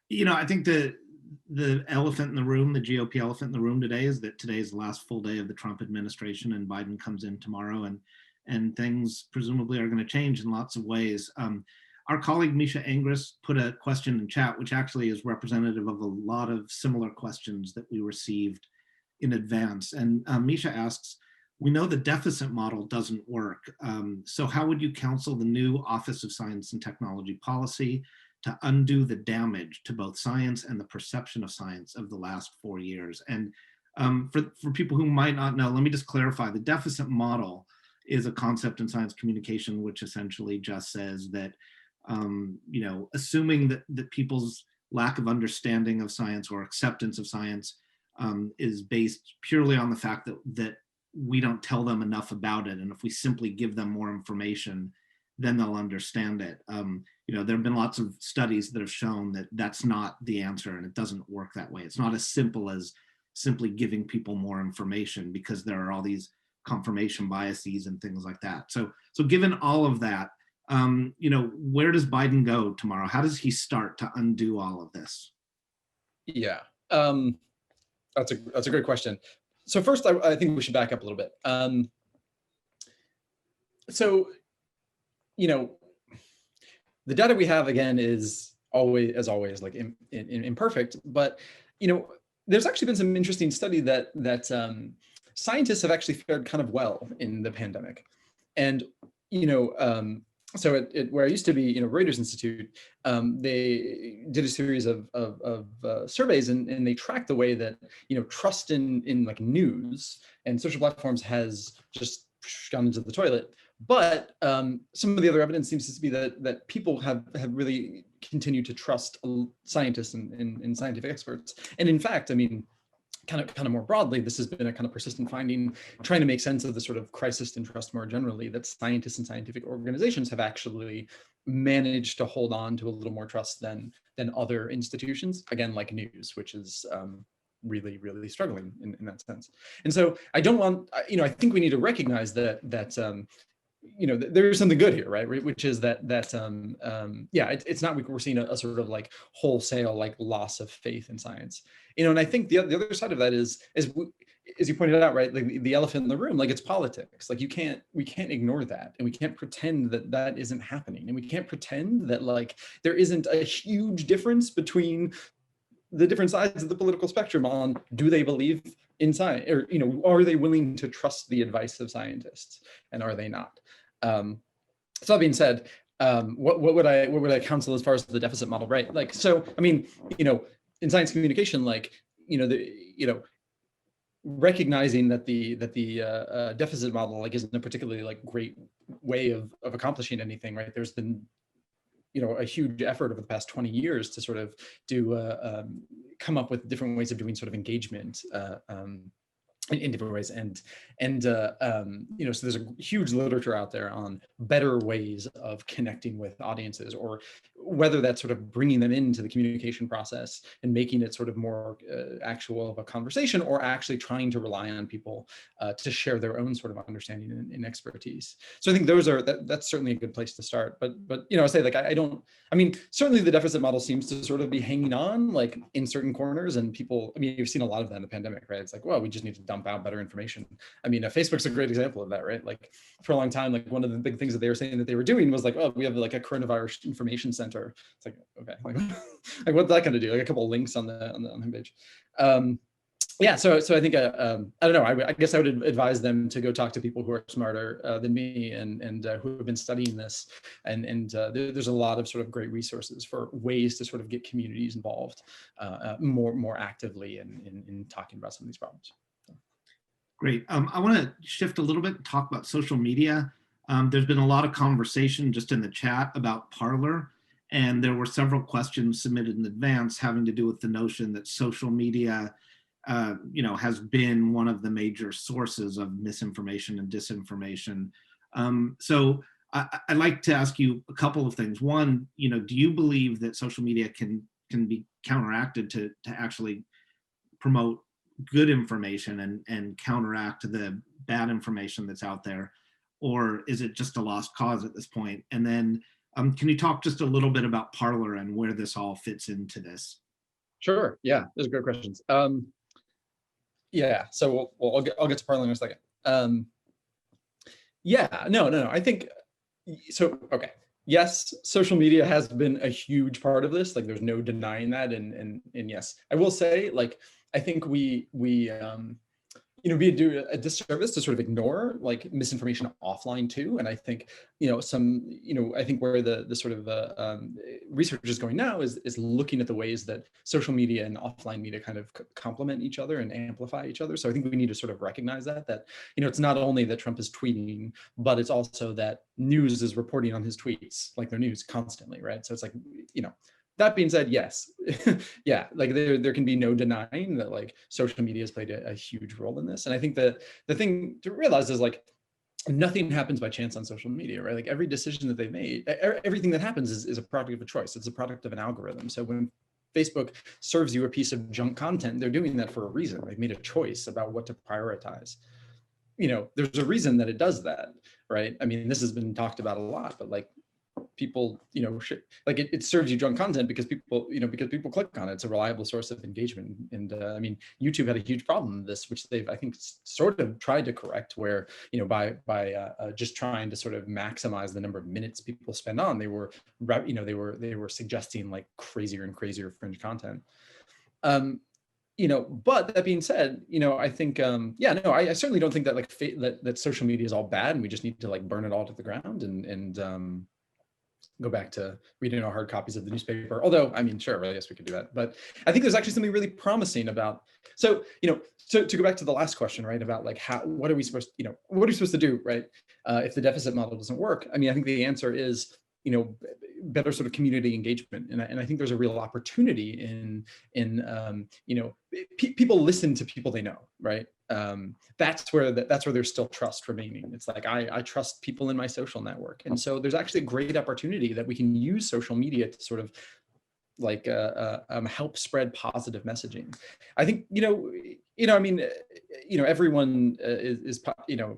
You know, I think the elephant in the room, the GOP elephant in the room today, is that today is the last full day of the Trump administration, and Biden comes in tomorrow, and things presumably are going to change in lots of ways. Our colleague Misha Angris put a question in chat, which actually is representative of a lot of similar questions that we received in advance. And Misha asks, we know the deficit model doesn't work. So how would you counsel the new Office of Science and Technology Policy to undo the damage to both science and the perception of science of the last 4 years? And for people who might not know, let me just clarify. The deficit model is a concept in science communication, which essentially just says that, you know, assuming that people's lack of understanding of science or acceptance of science is based purely on the fact that we don't tell them enough about it, and if we simply give them more information, then they'll understand it. You know, there have been lots of studies that have shown that that's not the answer, and it doesn't work that way. It's not as simple as simply giving people more information, because there are all these confirmation biases and things like that. So given all of that, you know, where does Biden go tomorrow? How does he start to undo all of this? Yeah, that's a great question. So first, I think we should back up a little bit. So, you know, the data we have, again, is always like imperfect, but you know, there's actually been some interesting study that scientists have actually fared kind of well in the pandemic. And you know, so where I used to be, you know, Reuters Institute, they did a series of surveys, and they tracked the way that, you know, trust in like news and social platforms has just gone into the toilet. But some of the other evidence seems to be that people have really continued to trust scientists and scientific experts. And in fact, I mean, kind of more broadly, this has been a kind of persistent finding, trying to make sense of the sort of crisis in trust more generally, that scientists and scientific organizations have actually managed to hold on to a little more trust than other institutions, again, like news, which is really, really struggling in that sense. And so I don't want, I think we need to recognize that there's something good here, right? Which is that it's not we're seeing a sort of like wholesale like loss of faith in science, and I think the other side of that is as you pointed out, right, like the elephant in the room, like it's politics. Like we can't ignore that, and we can't pretend that isn't happening, and we can't pretend that like there isn't a huge difference between the different sides of the political spectrum on do they believe in science, or are they willing to trust the advice of scientists, and are they not? So that being said, what would I counsel as far as the deficit model, right? Like, so I mean, in science communication, like recognizing that the deficit model like isn't a particularly like great way of accomplishing anything, right? There's been a huge effort over the past 20 years to sort of come up with different ways of doing sort of engagement in different ways, and so there's a huge literature out there on better ways of connecting with audiences, or whether that's sort of bringing them into the communication process and making it sort of more actual of a conversation, or actually trying to rely on people to share their own sort of understanding and expertise. So I think that's certainly a good place to start. But I say like I mean certainly the deficit model seems to sort of be hanging on like in certain corners, and people, I mean, you've seen a lot of that in the pandemic, right? It's like, well, we just need to dump out better information. I mean, Facebook's a great example of that, right? Like for a long time, like one of the big things that they were saying that they were doing was like, oh, we have like a coronavirus information center. It's like, okay, like what's that going to do? Like a couple of links on the homepage. So I think I don't know. I guess I would advise them to go talk to people who are smarter than me and who have been studying this. And there's a lot of sort of great resources for ways to sort of get communities involved more actively in talking about some of these problems. Great. I want to shift a little bit and talk about social media. There's been a lot of conversation just in the chat about Parler, and there were several questions submitted in advance having to do with the notion that social media has been one of the major sources of misinformation and disinformation. So I'd like to ask you a couple of things. One, do you believe that social media can be counteracted to actually promote good information and counteract the bad information that's out there, or is it just a lost cause at this point? And then can you talk just a little bit about Parler and where this all fits into this? Sure. Yeah, those are great questions. So I'll get to Parler in a second. I think so. Okay. Yes, social media has been a huge part of this. Like, there's no denying that. And yes, I will say, like, I think we do a disservice to sort of ignore like misinformation offline too. And I think, I think where the sort of research is going now is looking at the ways that social media and offline media kind of complement each other and amplify each other. So I think we need to sort of recognize that, it's not only that Trump is tweeting, but it's also that news is reporting on his tweets, like their news constantly, right? So it's like, that being said, yes, like there can be no denying that like social media has played a huge role in this. And I think that the thing to realize is like nothing happens by chance on social media, right? Like every decision that they've made, everything that happens is a product of a choice. It's a product of an algorithm. So when Facebook serves you a piece of junk content, they're doing that for a reason. They've made a choice about what to prioritize. There's a reason that it does that, right? I mean, this has been talked about a lot, but like people, like it serves you junk content because people click on it. It's a reliable source of engagement. And I mean, YouTube had a huge problem with this, which they've, I think, sort of tried to correct, where, by just trying to sort of maximize the number of minutes people spend on, they were suggesting like crazier and crazier fringe content. But that being said, I think, I certainly don't think that like that social media is all bad and we just need to like burn it all to the ground and go back to reading our hard copies of the newspaper. Although, I mean, sure, I guess we could do that. But I think there's actually something really promising about, so to go back to the last question, right, about like what are we supposed to do, right, if the deficit model doesn't work? I mean, I think the answer is, better sort of community engagement. And I think there's a real opportunity in people listen to people they know, right? That's where there's still trust remaining. It's like, I trust people in my social network. And so there's actually a great opportunity that we can use social media to sort of help spread positive messaging. I think, I mean, everyone is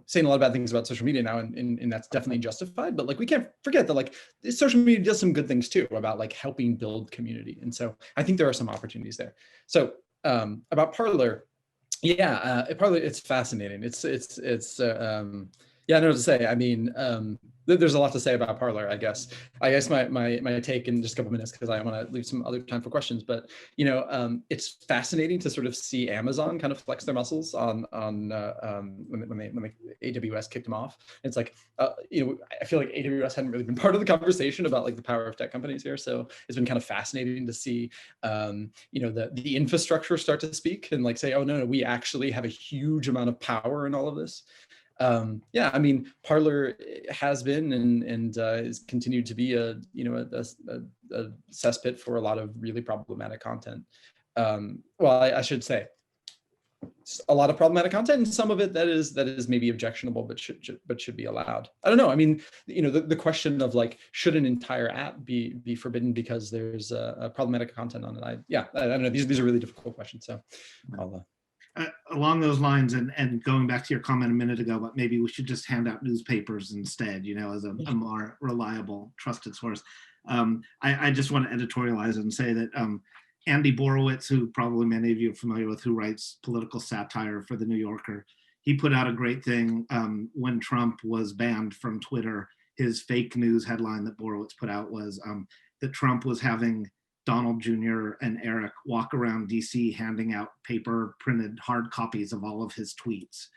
saying a lot of bad things about social media now, and that's definitely justified. But like, we can't forget that like social media does some good things too about like helping build community. And so I think there are some opportunities there. So about Parler, yeah, it's fascinating. Yeah, I don't know what to say. I mean, there's a lot to say about Parler, I guess. My take in just a couple minutes, because I want to leave some other time for questions. But it's fascinating to sort of see Amazon kind of flex their muscles on when AWS kicked them off. It's like I feel like AWS hadn't really been part of the conversation about like the power of tech companies here. So it's been kind of fascinating to see the infrastructure start to speak and like say, oh no, we actually have a huge amount of power in all of this. Yeah, I mean, Parler has been and is continued to be a cesspit for a lot of really problematic content. Well, I should say a lot of problematic content, and some of it that is maybe objectionable, but should be allowed. I don't know. I mean, the question of like, should an entire app be forbidden because there's a problematic content on it? I don't know. These are really difficult questions. So I'll. Along those lines, and going back to your comment a minute ago, but maybe we should just hand out newspapers instead, as a more reliable, trusted source. I just want to editorialize and say that Andy Borowitz, who probably many of you are familiar with, who writes political satire for The New Yorker, he put out a great thing when Trump was banned from Twitter. His fake news headline that Borowitz put out was that Trump was having Donald Jr. and Eric walk around DC handing out paper printed hard copies of all of his tweets.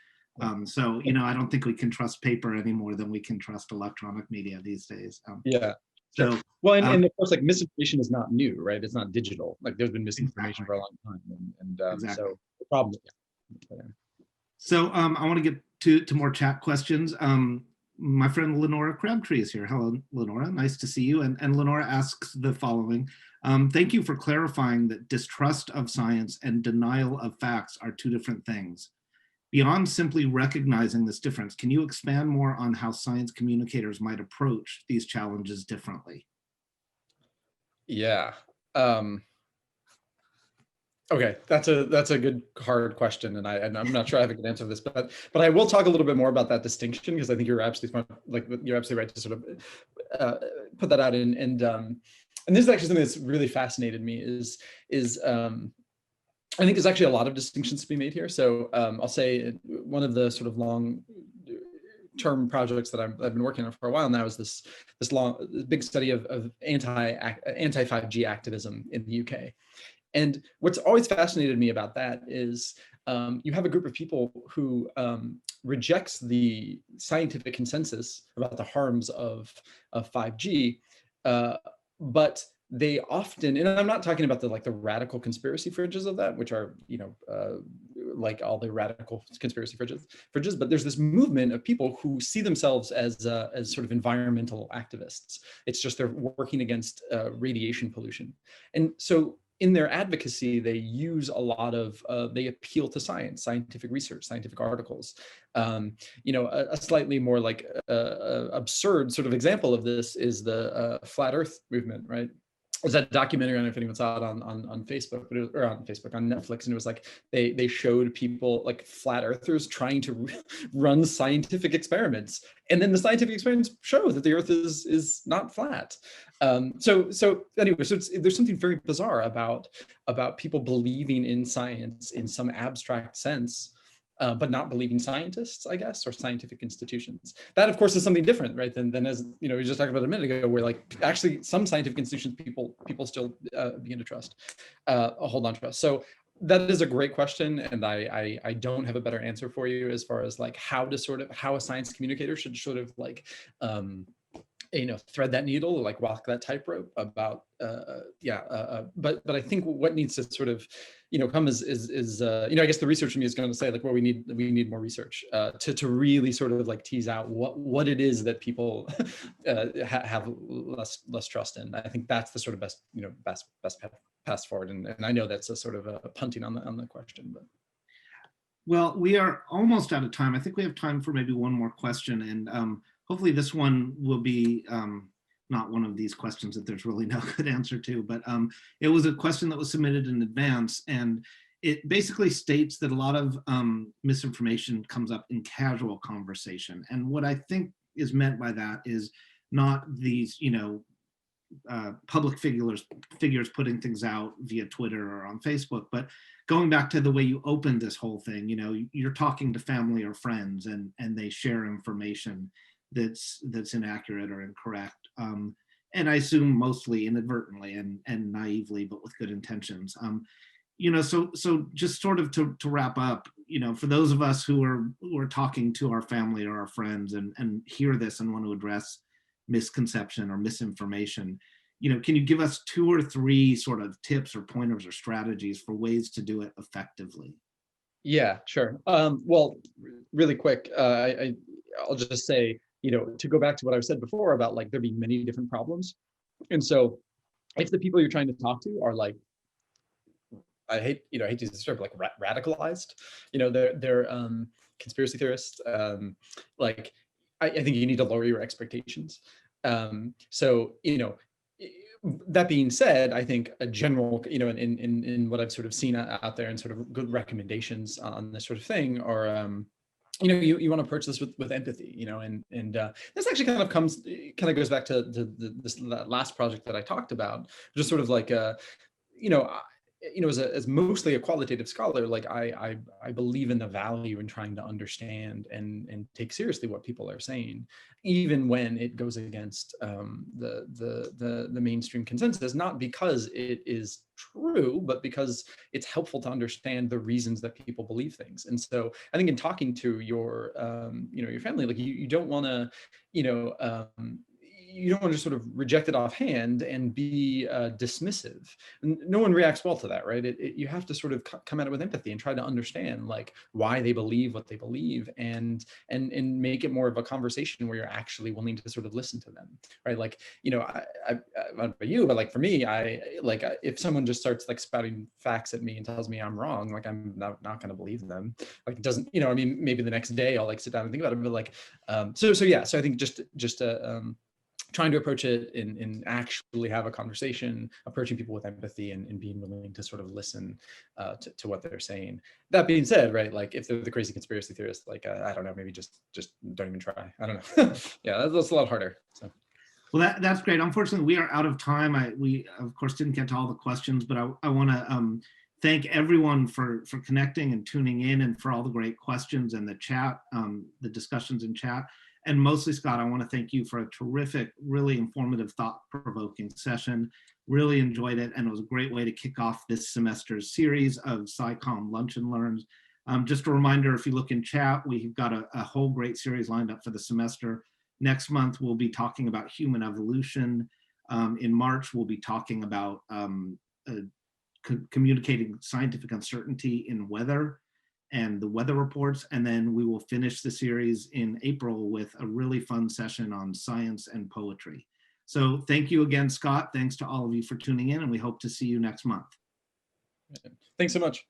So, I don't think we can trust paper any more than we can trust electronic media these days. Yeah. So, well, and of course, like misinformation is not new, right? It's not digital. Like there's been misinformation for a long time, and exactly. So the problem. Yeah. So I want to get to more chat questions. My friend Lenora Crabtree is here. Hello, Lenora. Nice to see you. And Lenora asks the following. Thank you for clarifying that distrust of science and denial of facts are two different things. Beyond simply recognizing this difference, can you expand more on how science communicators might approach these challenges differently? Yeah. Okay, that's a good hard question, and I'm not sure I have a good answer to this, but I will talk a little bit more about that distinction, because I think you're absolutely smart, like you're absolutely right to sort of put that out in, and this is actually something that's really fascinated me is I think there's actually a lot of distinctions to be made here. So I'll say one of the sort of long-term projects that I've been working on for a while now is this big study of anti-5G activism in the UK. And what's always fascinated me about that is you have a group of people who rejects the scientific consensus about the harms of 5G, but they often, and I'm not talking about the radical conspiracy fringes of that, which are like all the radical conspiracy fringes, but there's this movement of people who see themselves as sort of environmental activists. It's just they're working against radiation pollution, and so in their advocacy, they use a lot of, they appeal to science, scientific research, scientific articles. A slightly more like absurd sort of example of this is the flat Earth movement, right? There's that documentary, I don't know if anyone saw it on Facebook, but on Netflix, and it was like they showed people like flat earthers trying to run scientific experiments, and then the scientific experiments show that the Earth is not flat. So anyway, there's something very bizarre about people believing in science in some abstract sense, but not believing scientists, I guess, or scientific institutions. That, of course, is something different, right? Than as we just talked about a minute ago, where like actually some scientific institutions people still begin to trust, hold on to trust. So that is a great question, and I don't have a better answer for you as far as like how a science communicator should sort of like thread that needle, like walk that tightrope about but I think what needs to sort of come is I guess the research for me is going to say like, well, we need more research to really sort of like tease out what it is that people have less trust in. I think that's the sort of best path forward, and I know that's a sort of a punting on the question, but. Well, we are almost out of time. I think we have time for maybe one more question, and hopefully this one will be not one of these questions that there's really no good answer to, but it was a question that was submitted in advance, and it basically states that a lot of misinformation comes up in casual conversation. And what I think is meant by that is not these, public figures putting things out via Twitter or on Facebook, but going back to the way you opened this whole thing, you're talking to family or friends, and they share information that's inaccurate or incorrect. And I assume mostly inadvertently and naively, but with good intentions. So just sort of to wrap up, for those of us who are talking to our family or our friends and hear this and want to address misconception or misinformation, can you give us 2 or 3 sort of tips or pointers or strategies for ways to do it effectively? Yeah, sure. Well, really quick, I'll just say, to go back to what I said before about like there being many different problems. And so if the people you're trying to talk to are like, I hate to use this term, like radicalized, they're conspiracy theorists, like I think you need to lower your expectations. So, that being said, I think a general, in what I've sort of seen out there and sort of good recommendations on this sort of thing are, you want to approach this with empathy, and this actually kind of goes back to this last project that I talked about, just sort of like, as mostly a qualitative scholar, like I believe in the value in trying to understand and take seriously what people are saying, even when it goes against the mainstream consensus, not because it is true, but because it's helpful to understand the reasons that people believe things. And so I think in talking to your your family, like you don't want to, you don't want to sort of reject it offhand and be dismissive. No one reacts well to that, right? You have to sort of come at it with empathy and try to understand like why they believe what they believe, and make it more of a conversation where you're actually willing to sort of listen to them, right? Like, I don't know about you, but like for me, if someone just starts like spouting facts at me and tells me I'm wrong, like I'm not going to believe them. Like it doesn't, maybe the next day I'll like sit down and think about it, but like, so I think just trying to approach it and actually have a conversation, approaching people with empathy and being willing to sort of listen to what they're saying. That being said, right, like if they're the crazy conspiracy theorists, like I don't know, maybe just don't even try. I don't know. Yeah, that's a lot harder. So. Well, that's great. Unfortunately, we are out of time. We of course didn't get to all the questions, but I want to thank everyone for connecting and tuning in, and for all the great questions and the chat, the discussions in chat. And mostly, Scott, I want to thank you for a terrific, really informative, thought-provoking session. Really enjoyed it, and it was a great way to kick off this semester's series of SciComm Lunch and Learns. Just a reminder, if you look in chat, we've got a whole great series lined up for the semester. Next month, we'll be talking about human evolution. In March, we'll be talking about communicating scientific uncertainty in weather and the weather reports. And then we will finish the series in April with a really fun session on science and poetry. So thank you again, Scott. Thanks to all of you for tuning in, and we hope to see you next month. Thanks so much.